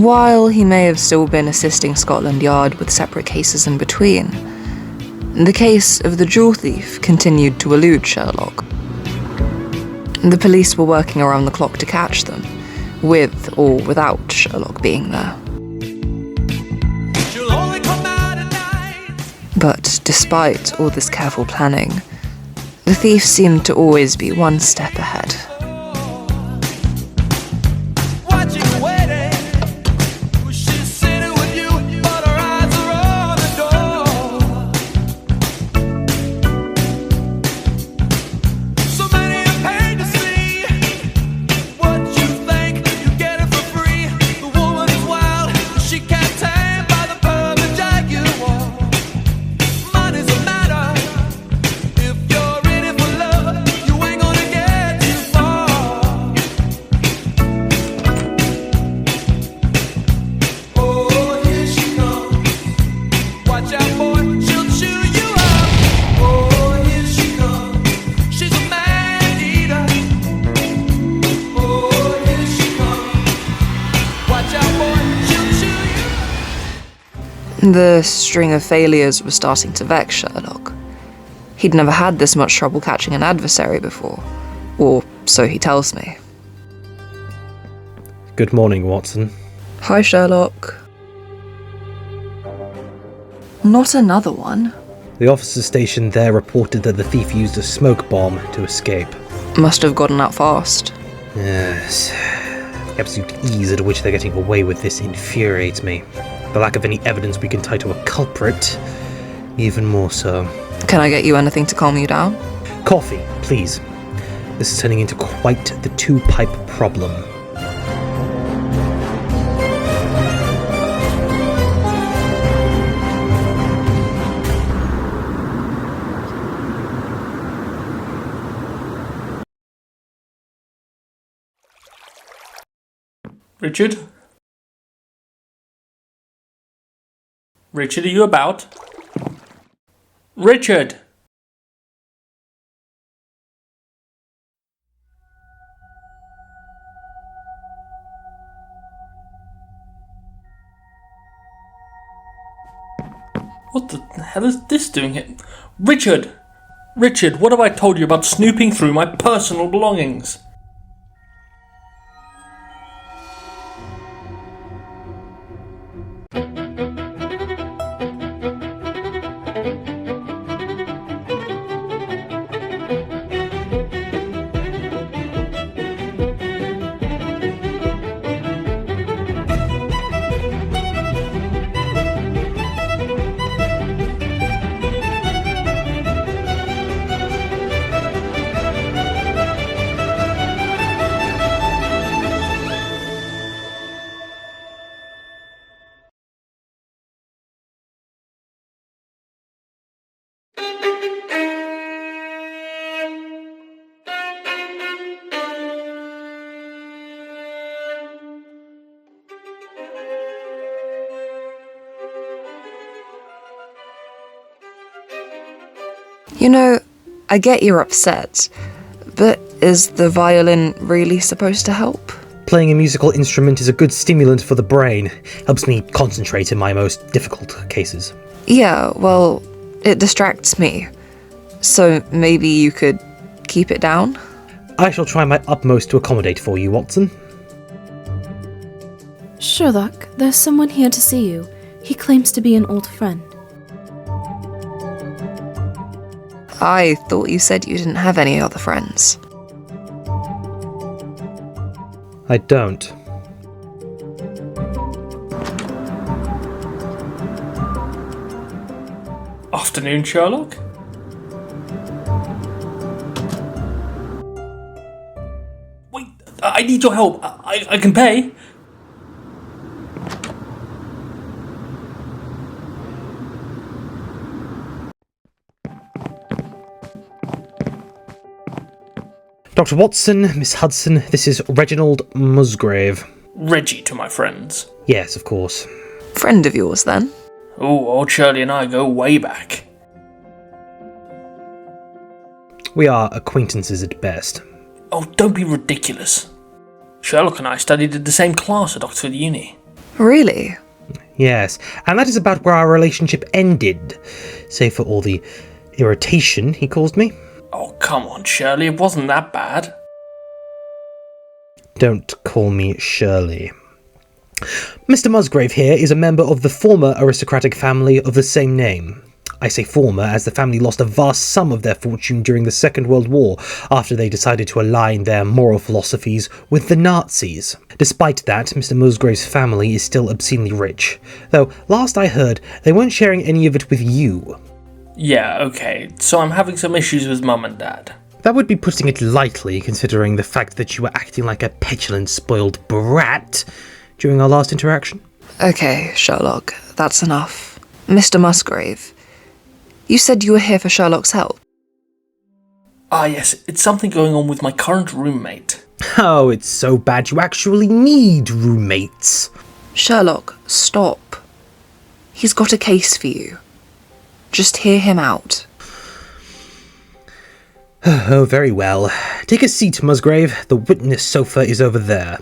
While he may have still been assisting Scotland Yard with separate cases in between, the case of the jewel thief continued to elude Sherlock. The police were working around the clock to catch them, with or without Sherlock being there. But despite all this careful planning, the thief seemed to always be one step ahead. The string of failures was starting to vex Sherlock. He'd never had this much trouble catching an adversary before, or so he tells me. Good morning, Watson. Hi, Sherlock. Not another one. The officer stationed there reported that the thief used a smoke bomb to escape. Must have gotten out fast. Yes. The absolute ease at which they're getting away with this infuriates me. The lack of any evidence we can tie to a culprit, even more so. Can I get you anything to calm you down? Coffee, please. This is turning into quite the two-pipe problem. Richard? Richard, are you about? Richard! What the hell is this doing here? Richard! Richard, what have I told you about snooping through my personal belongings? You know, I get you're upset, but is the violin really supposed to help? Playing a musical instrument is a good stimulant for the brain. Helps me concentrate in my most difficult cases. Yeah, well, it distracts me. So maybe you could keep it down? I shall try my utmost to accommodate for you, Watson. Sherlock, there's someone here to see you. He claims to be an old friend. I thought you said you didn't have any other friends. I don't. Afternoon, Sherlock? Wait, I need your help. I can pay. Dr. Watson, Miss Hudson, this is Reginald Musgrave. Reggie to my friends. Yes, of course. Friend of yours, then? Oh, old Shirley and I go way back. We are acquaintances at best. Oh, don't be ridiculous. Sherlock and I studied at the same class at Oxford Uni. Really? Yes, and that is about where our relationship ended, save for all the irritation he caused me. Oh, come on, Shirley, it wasn't that bad. Don't call me Shirley. Mr. Musgrave here is a member of the former aristocratic family of the same name. I say former as the family lost a vast sum of their fortune during the Second World War after they decided to align their moral philosophies with the Nazis. Despite that, Mr. Musgrave's family is still obscenely rich, though last I heard they weren't sharing any of it with you. Yeah, okay, so I'm having some issues with Mum and Dad. That would be putting it lightly, considering the fact that you were acting like a petulant, spoiled brat during our last interaction. Okay, Sherlock, that's enough. Mr. Musgrave, you said you were here for Sherlock's help. Ah yes, it's something going on with my current roommate. Oh, it's so bad you actually need roommates. Sherlock, stop. He's got a case for you. Just hear him out. Oh, very well. Take a seat, Musgrave. The witness sofa is over there.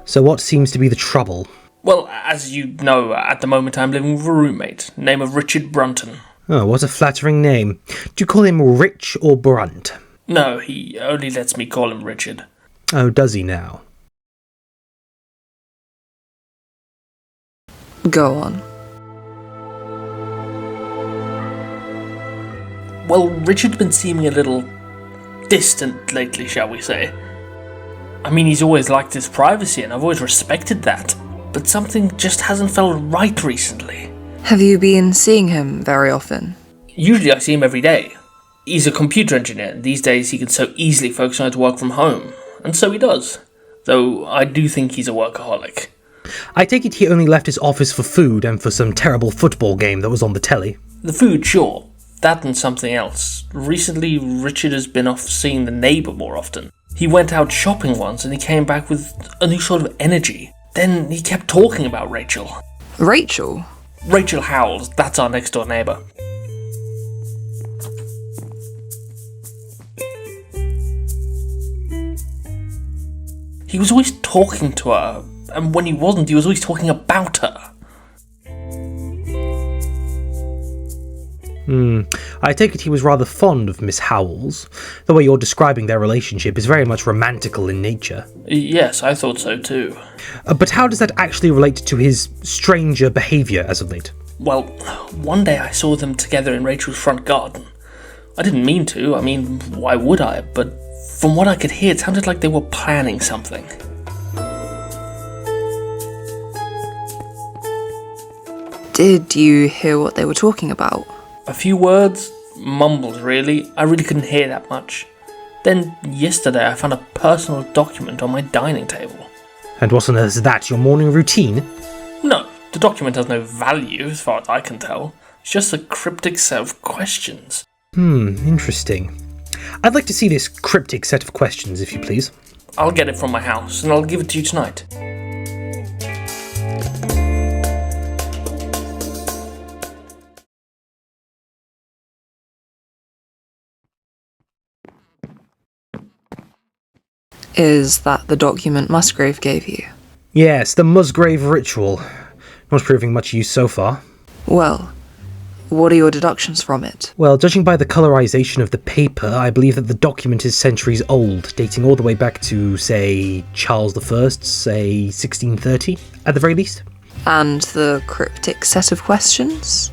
So what seems to be the trouble? Well, as you know, at the moment I'm living with a roommate, name of Richard Brunton. Oh, what a flattering name. Do you call him Rich or Brunt? No, he only lets me call him Richard. Oh, does he now? Go on. Well, Richard's been seeming a little distant lately, shall we say. I mean, he's always liked his privacy and I've always respected that, but something just hasn't felt right recently. Have you been seeing him very often? Usually I see him every day. He's a computer engineer, and these days he can so easily focus on his work from home, and so he does. Though I do think he's a workaholic. I take it he only left his office for food and for some terrible football game that was on the telly. The food, sure. That and something else. Recently, Richard has been off seeing the neighbour more often. He went out shopping once and he came back with a new sort of energy. Then he kept talking about Rachel. Rachel? Rachel Howells, that's our next door neighbour. He was always talking to her, and when he wasn't, he was always talking about her. I take it he was rather fond of Miss Howells. The way you're describing their relationship is very much romantical in nature. Yes, I thought so too. But how does that actually relate to his stranger behaviour as of late? Well, one day I saw them together in Rachel's front garden. I didn't mean to, I mean, why would I? But from what I could hear, it sounded like they were planning something. Did you hear what they were talking about? A few words, mumbles really. I really couldn't hear that much. Then yesterday I found a personal document on my dining table. And what on earth is that, your morning routine? No, the document has no value as far as I can tell. It's just a cryptic set of questions. Interesting. I'd like to see this cryptic set of questions, if you please. I'll get it from my house and I'll give it to you tonight. Is that the document Musgrave gave you? Yes, the Musgrave Ritual. Not proving much use so far. Well, what are your deductions from it? Well, judging by the colorization of the paper, I believe that the document is centuries old, dating all the way back to, say, Charles I, say 1630, at the very least. And the cryptic set of questions?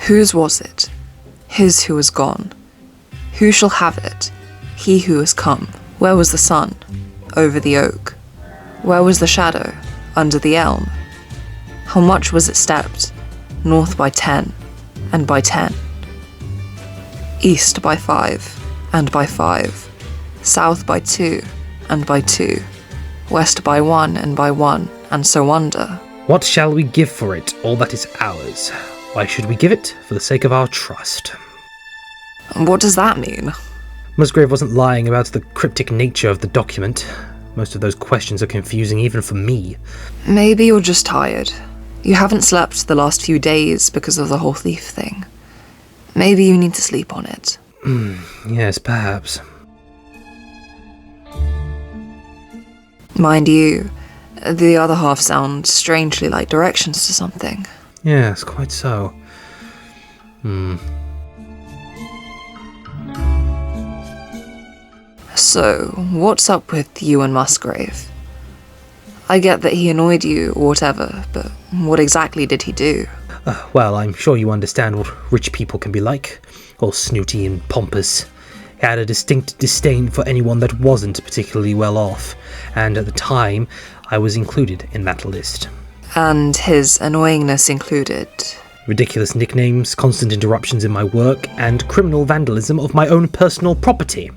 Whose was it? His who is gone. Who shall have it? He who has come. Where was the sun? Over the oak. Where was the shadow? Under the elm. How much was it stepped? North by 10, and by 10. East by 5, and by 5. South by 2, and by 2. West by 1, and by 1, and so under. What shall we give for it, all that is ours? Why should we give it? For the sake of our trust. What does that mean? Musgrave wasn't lying about the cryptic nature of the document. Most of those questions are confusing even for me. Maybe you're just tired. You haven't slept the last few days because of the whole thief thing. Maybe you need to sleep on it. Yes, perhaps. Mind you, the other half sounds strangely like directions to something. Yes, quite so. So, what's up with you and Musgrave? I get that he annoyed you or whatever, but what exactly did he do? Well, I'm sure you understand what rich people can be like. All snooty and pompous. He had a distinct disdain for anyone that wasn't particularly well off, and at the time, I was included in that list. And his annoyingness included... ridiculous nicknames, constant interruptions in my work, and criminal vandalism of my own personal property.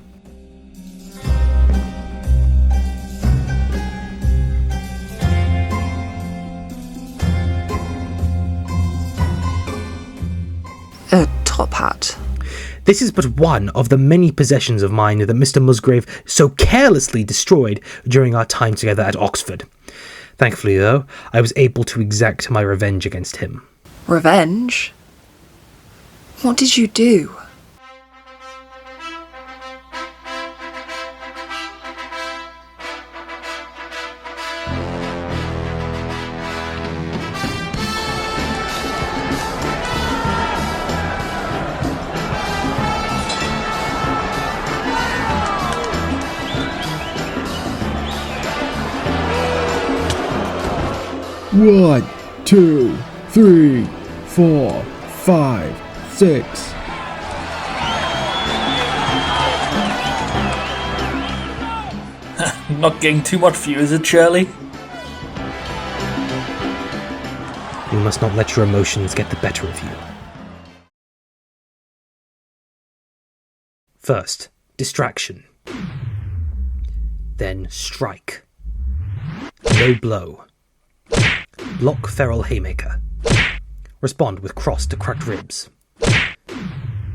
A top hat. This is but one of the many possessions of mine that Mr. Musgrave so carelessly destroyed during our time together at Oxford. Thankfully, though, I was able to exact my revenge against him. Revenge? What did you do? One, 2, 3, 4, 5, 6. Not getting too much for you, is it, Shirley? You must not let your emotions get the better of you. First, distraction. Then strike. Low blow. Block feral haymaker. Respond with cross to cracked ribs.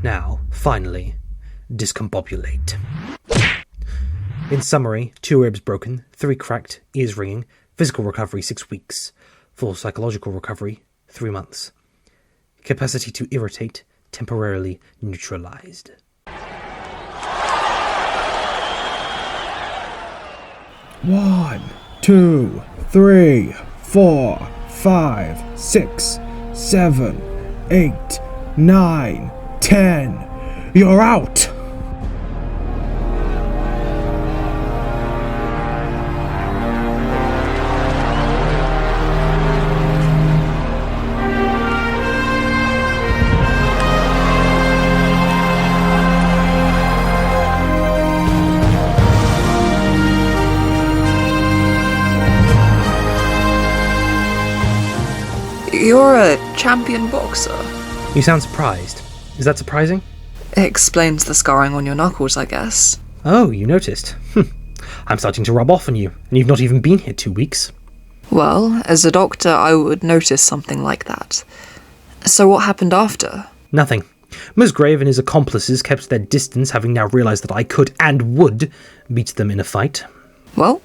Now, finally, discombobulate. In summary, 2 ribs broken, 3 cracked, ears ringing, physical recovery 6 weeks, full psychological recovery 3 months. Capacity to irritate temporarily neutralized. One, 2, 3, 4, 5, 6, 7, 8, 9, 10. You're out! You're a champion boxer. You sound surprised. Is that surprising? Explains the scarring on your knuckles, I guess. Oh, you noticed. I'm starting to rub off on you, and you've not even been here 2 weeks. Well, as a doctor, I would notice something like that. So what happened after? Nothing. Musgrave and his accomplices kept their distance, having now realised that I could and would beat them in a fight. Well,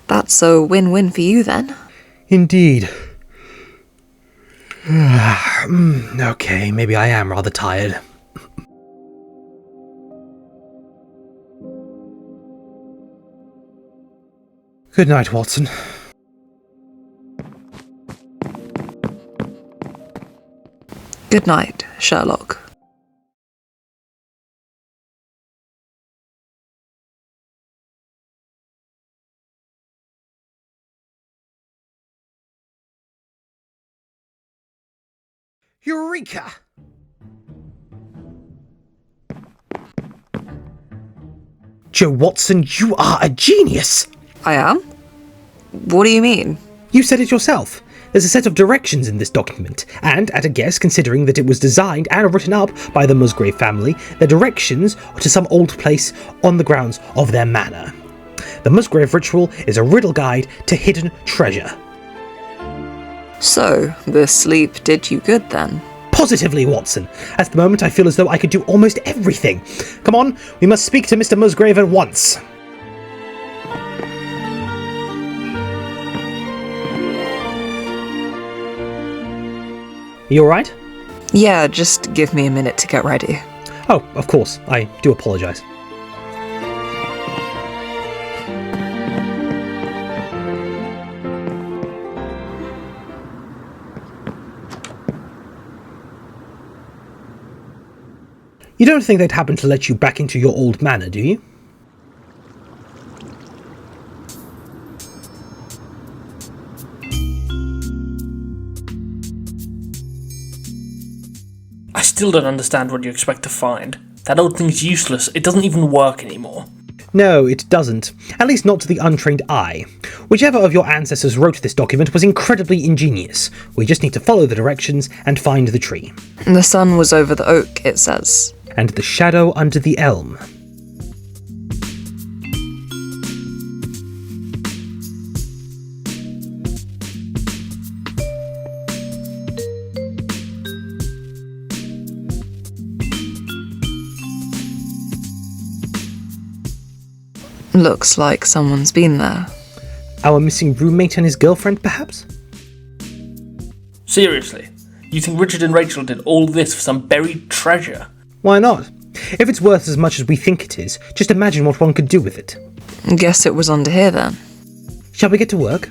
that's a win-win for you then. Indeed. Okay, maybe I am rather tired. Good night, Watson. Good night, Sherlock. Eureka! Joe Watson, you are a genius! I am? What do you mean? You said it yourself. There's a set of directions in this document, and at a guess, considering that it was designed and written up by the Musgrave family, the directions are to some old place on the grounds of their manor. The Musgrave Ritual is a riddle guide to hidden treasure. So, the sleep did you good then? Positively, Watson. At the moment, I feel as though I could do almost everything. Come on, we must speak to Mr. Musgrave at once. You alright? Yeah, just give me a minute to get ready. Oh, of course. I do apologise. You don't think they'd happen to let you back into your old manor, do you? I still don't understand what you expect to find. That old thing's useless. It doesn't even work anymore. No, it doesn't. At least not to the untrained eye. Whichever of your ancestors wrote this document was incredibly ingenious. We just need to follow the directions and find the tree. The sun was over the oak, it says. And the shadow under the elm. Looks like someone's been there. Our missing roommate and his girlfriend, perhaps? Seriously, you think Richard and Rachel did all this for some buried treasure? Why not? If it's worth as much as we think it is, just imagine what one could do with it. Guess it was under here then. Shall we get to work?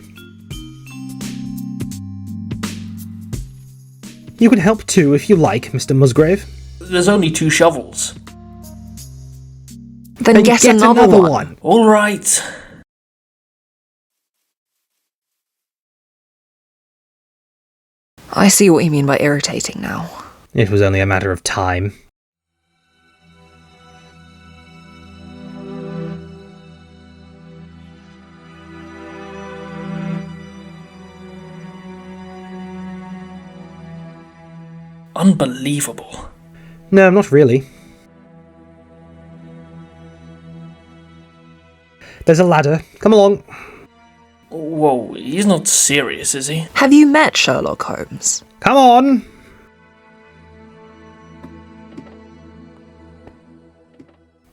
You can help too if you like, Mr. Musgrave. There's only 2 shovels. Then get another one. All right. I see what you mean by irritating now. It was only a matter of time. Unbelievable. No, not really. There's a ladder. Come along. Whoa, he's not serious, is he? Have you met Sherlock Holmes? Come on!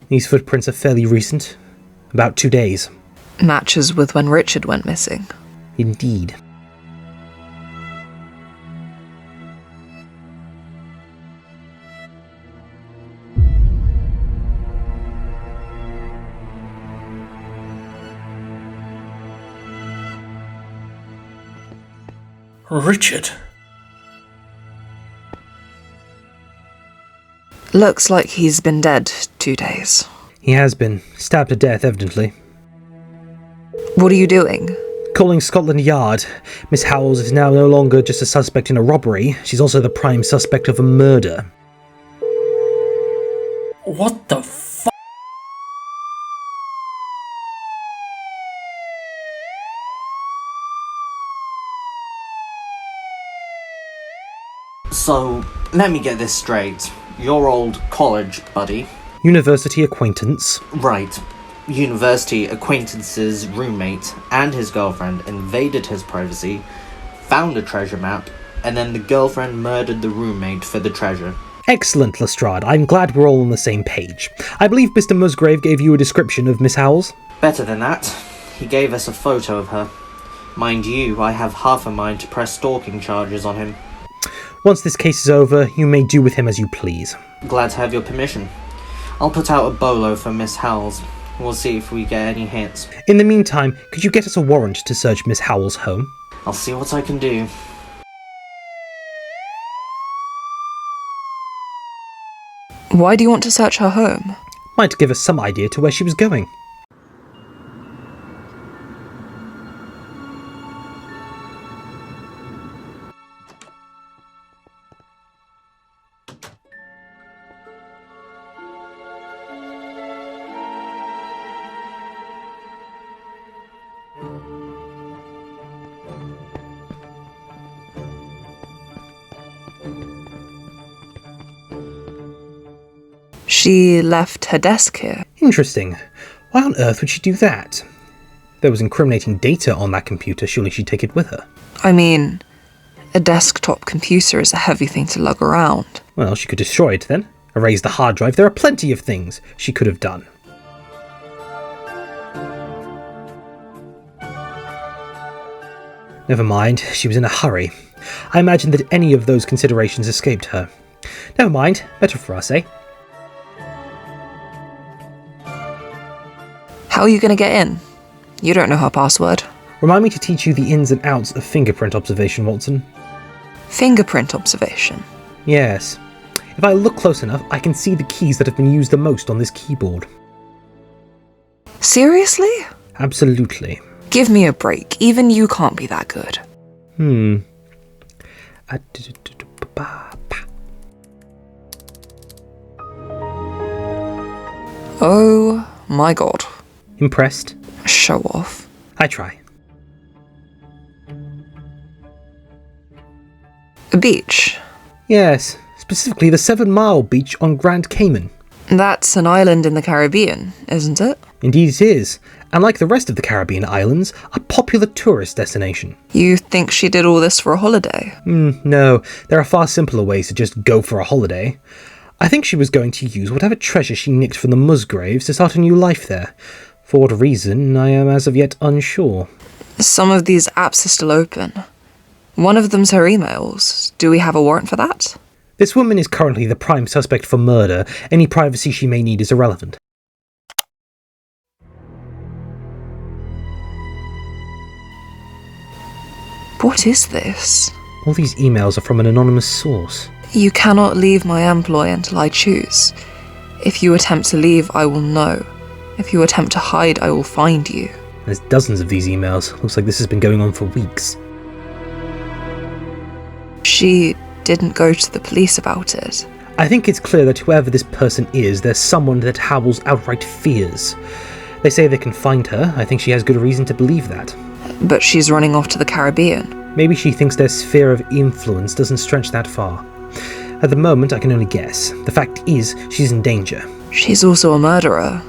These footprints are fairly recent. About 2 days. Matches with when Richard went missing. Indeed. Richard. Looks like he's been dead 2 days. He has been. Stabbed to death, evidently. What are you doing? Calling Scotland Yard. Miss Howells is now no longer just a suspect in a robbery, she's also the prime suspect of a murder. What the f***? So, let me get this straight. Your old college buddy. University acquaintance. Right. University acquaintance's roommate and his girlfriend invaded his privacy, found a treasure map, and then the girlfriend murdered the roommate for the treasure. Excellent, Lestrade. I'm glad we're all on the same page. I believe Mr. Musgrave gave you a description of Miss Howells? Better than that. He gave us a photo of her. Mind you, I have half a mind to press stalking charges on him. Once this case is over, you may do with him as you please. Glad to have your permission. I'll put out a bolo for Miss Howells. We'll see if we get any hits. In the meantime, could you get us a warrant to search Miss Howells' home? I'll see what I can do. Why do you want to search her home? Might give us some idea to where she was going. She left her desk here. Interesting. Why on earth would she do that? There was incriminating data on that computer, surely she'd take it with her. I mean, a desktop computer is a heavy thing to lug around. Well, she could destroy it then. Erase the hard drive. There are plenty of things she could have done. Never mind, she was in a hurry. I imagine that any of those considerations escaped her. Never mind, better for us, eh? How are you going to get in? You don't know her password. Remind me to teach you the ins and outs of fingerprint observation, Watson. Fingerprint observation? Yes. If I look close enough, I can see the keys that have been used the most on this keyboard. Seriously? Absolutely. Give me a break. Even you can't be that good. Oh my god. Impressed? Show off. I try. A beach? Yes, specifically the 7 Mile beach on Grand Cayman. That's an island in the Caribbean, isn't it? Indeed it is, and like the rest of the Caribbean islands, a popular tourist destination. You think she did all this for a holiday? No, there are far simpler ways to just go for a holiday. I think she was going to use whatever treasure she nicked from the Musgraves to start a new life there. For what reason, I am as of yet unsure. Some of these apps are still open. One of them's her emails. Do we have a warrant for that? This woman is currently the prime suspect for murder. Any privacy she may need is irrelevant. What is this? All these emails are from an anonymous source. You cannot leave my employ until I choose. If you attempt to leave, I will know. If you attempt to hide, I will find you. There's dozens of these emails. Looks like this has been going on for weeks. She didn't go to the police about it. I think it's clear that whoever this person is, there's someone that Howells outright fears. They say they can find her. I think she has good reason to believe that. But she's running off to the Caribbean. Maybe she thinks their sphere of influence doesn't stretch that far. At the moment, I can only guess. The fact is, she's in danger. She's also a murderer.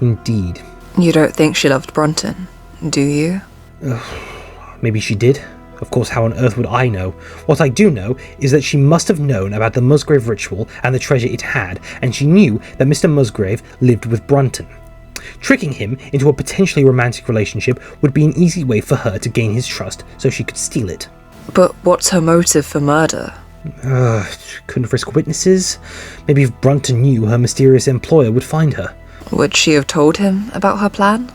Indeed. You don't think she loved Brunton, do you? Maybe she did. Of course, how on earth would I know? What I do know is that she must have known about the Musgrave Ritual and the treasure it had, and she knew that Mr. Musgrave lived with Brunton. Tricking him into a potentially romantic relationship would be an easy way for her to gain his trust so she could steal it. But what's her motive for murder? Couldn't risk witnesses? Maybe if Brunton knew her mysterious employer would find her. Would she have told him about her plan?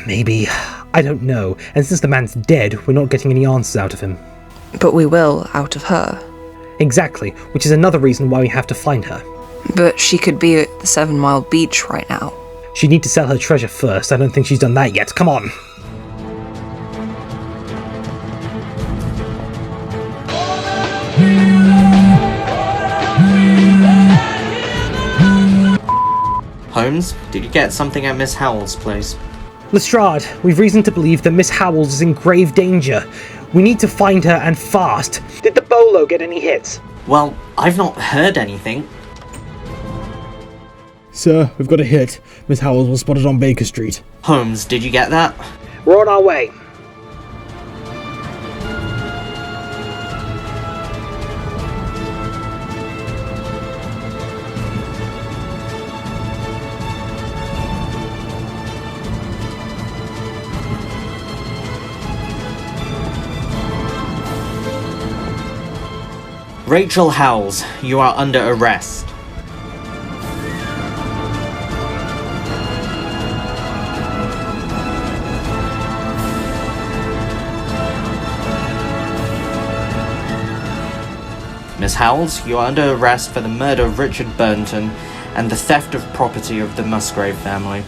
Maybe. I don't know, and since the man's dead, we're not getting any answers out of him. But we will, out of her. Exactly, which is another reason why we have to find her. But she could be at the 7 Mile beach right now. She'd need to sell her treasure first. I don't think she's done that yet. Come on! Holmes, did you get something at Miss Howells' place? Lestrade, we've reason to believe that Miss Howells is in grave danger. We need to find her, and fast. Did the bolo get any hits? Well, I've not heard anything. Sir, we've got a hit. Miss Howells was spotted on Baker Street. Holmes, did you get that? We're on our way. Rachel Howells, you are under arrest. Miss Howells, you are under arrest for the murder of Richard Burnton and the theft of property of the Musgrave family.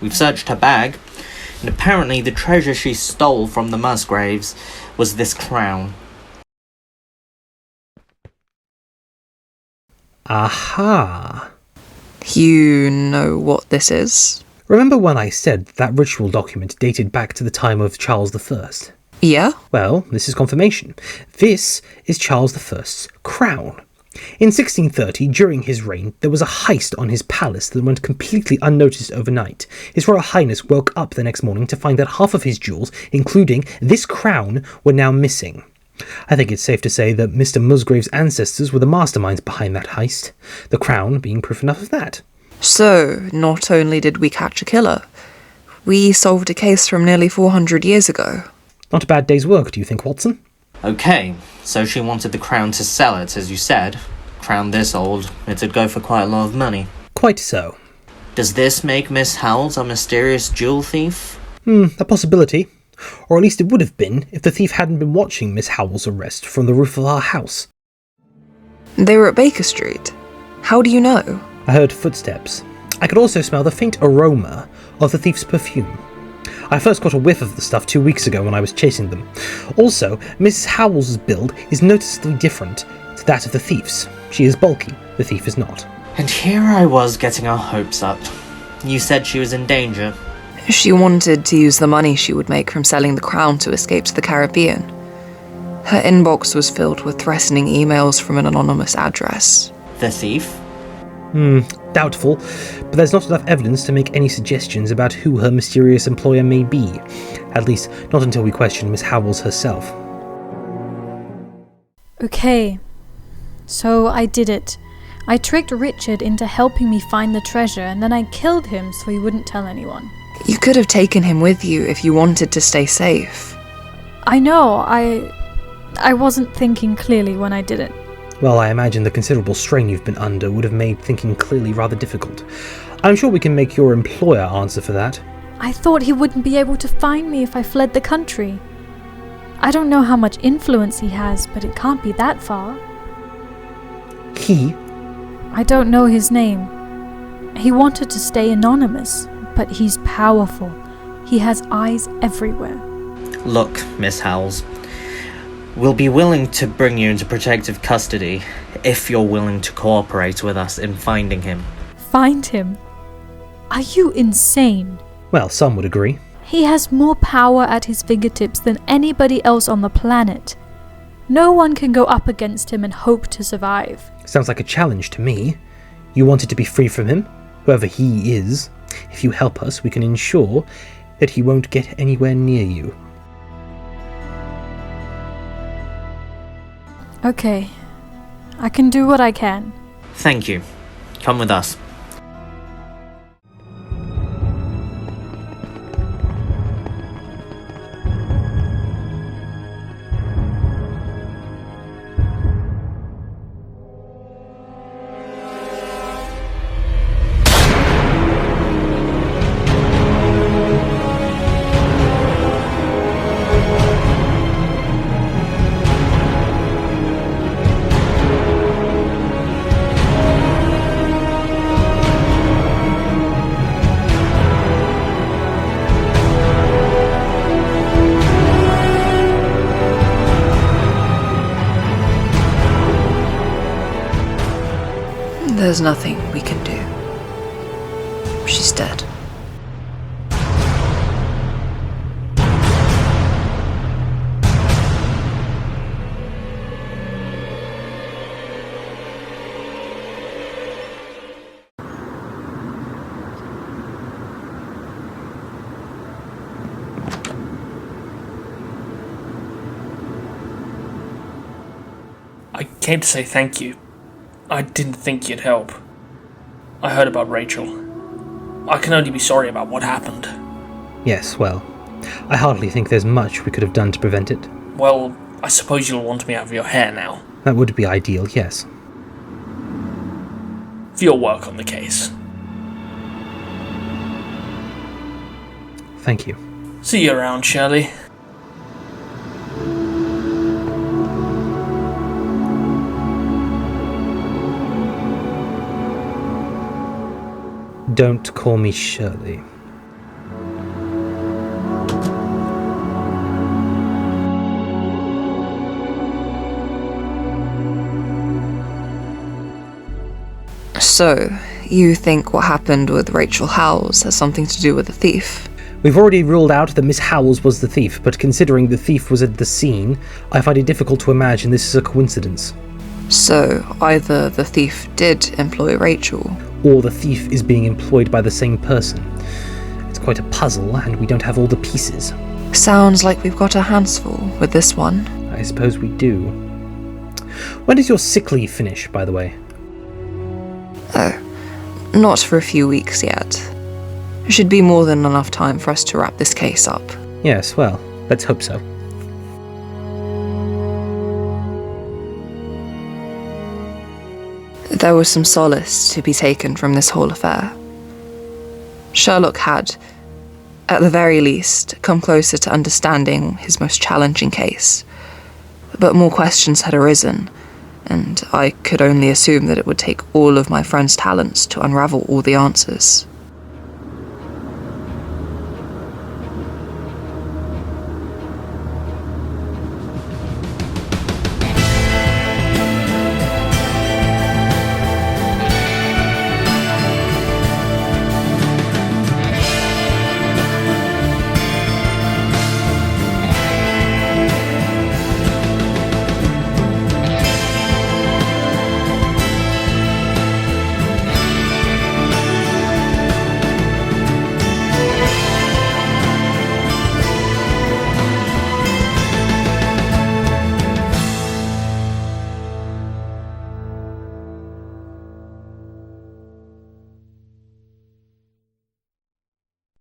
We've searched her bag, and apparently the treasure she stole from the Musgraves was this crown. Aha! You know what this is? Remember when I said that ritual document dated back to the time of Charles I? Yeah? Well, this is confirmation. This is Charles I's crown. In 1630, during his reign, there was a heist on his palace that went completely unnoticed overnight. His Royal Highness woke up the next morning to find that half of his jewels, including this crown, were now missing. I think it's safe to say that Mr. Musgrave's ancestors were the masterminds behind that heist, the crown being proof enough of that. So, not only did we catch a killer, we solved a case from nearly 400 years ago. Not a bad day's work, do you think, Watson? Okay, so she wanted the crown to sell it, as you said. Crown this old, it'd go for quite a lot of money. Quite so. Does this make Miss Howells a mysterious jewel thief? A possibility. Or at least it would have been if the thief hadn't been watching Miss Howells' arrest from the roof of our house. They were at Baker Street. How do you know? I heard footsteps. I could also smell the faint aroma of the thief's perfume. I first got a whiff of the stuff 2 weeks ago when I was chasing them. Also, Mrs. Howells' build is noticeably different to that of the thief's. She is bulky, the thief is not. And here I was getting our hopes up. You said she was in danger. She wanted to use the money she would make from selling the crown to escape to the Caribbean. Her inbox was filled with threatening emails from an anonymous address. The thief? Doubtful, but there's not enough evidence to make any suggestions about who her mysterious employer may be. At least, not until we question Miss Howells herself. Okay, so I did it. I tricked Richard into helping me find the treasure, and then I killed him so he wouldn't tell anyone. You could have taken him with you if you wanted to stay safe. I know, I wasn't thinking clearly when I did it. Well, I imagine the considerable strain you've been under would have made thinking clearly rather difficult. I'm sure we can make your employer answer for that. I thought he wouldn't be able to find me if I fled the country. I don't know how much influence he has, but it can't be that far. He? I don't know his name. He wanted to stay anonymous, but he's powerful. He has eyes everywhere. Look, Miss Howells. We'll be willing to bring you into protective custody if you're willing to cooperate with us in finding him. Find him? Are you insane? Well, some would agree. He has more power at his fingertips than anybody else on the planet. No one can go up against him and hope to survive. Sounds like a challenge to me. You wanted to be free from him, whoever he is. If you help us, we can ensure that he won't get anywhere near you. Okay, I can do what I can. Thank you. Come with us. There's nothing we can do. She's dead. I came to say thank you. I didn't think you'd help. I heard about Rachel. I can only be sorry about what happened. Yes, well, I hardly think there's much we could have done to prevent it. Well, I suppose you'll want me out of your hair now. That would be ideal, yes. For your work on the case. Thank you. See you around, Shirley. Don't call me Shirley. So, you think what happened with Rachel Howells has something to do with the thief? We've already ruled out that Miss Howells was the thief, but considering the thief was at the scene, I find it difficult to imagine this is a coincidence. So, either the thief did employ Rachel, or the thief is being employed by the same person. It's quite a puzzle, and we don't have all the pieces. Sounds like we've got our hands full with this one. I suppose we do. When does your sick leave finish, by the way? Oh, not for a few weeks yet. Should be more than enough time for us to wrap this case up. Yes, well, let's hope so. There was some solace to be taken from this whole affair. Sherlock had, at the very least, come closer to understanding his most challenging case. But more questions had arisen, and I could only assume that it would take all of my friend's talents to unravel all the answers.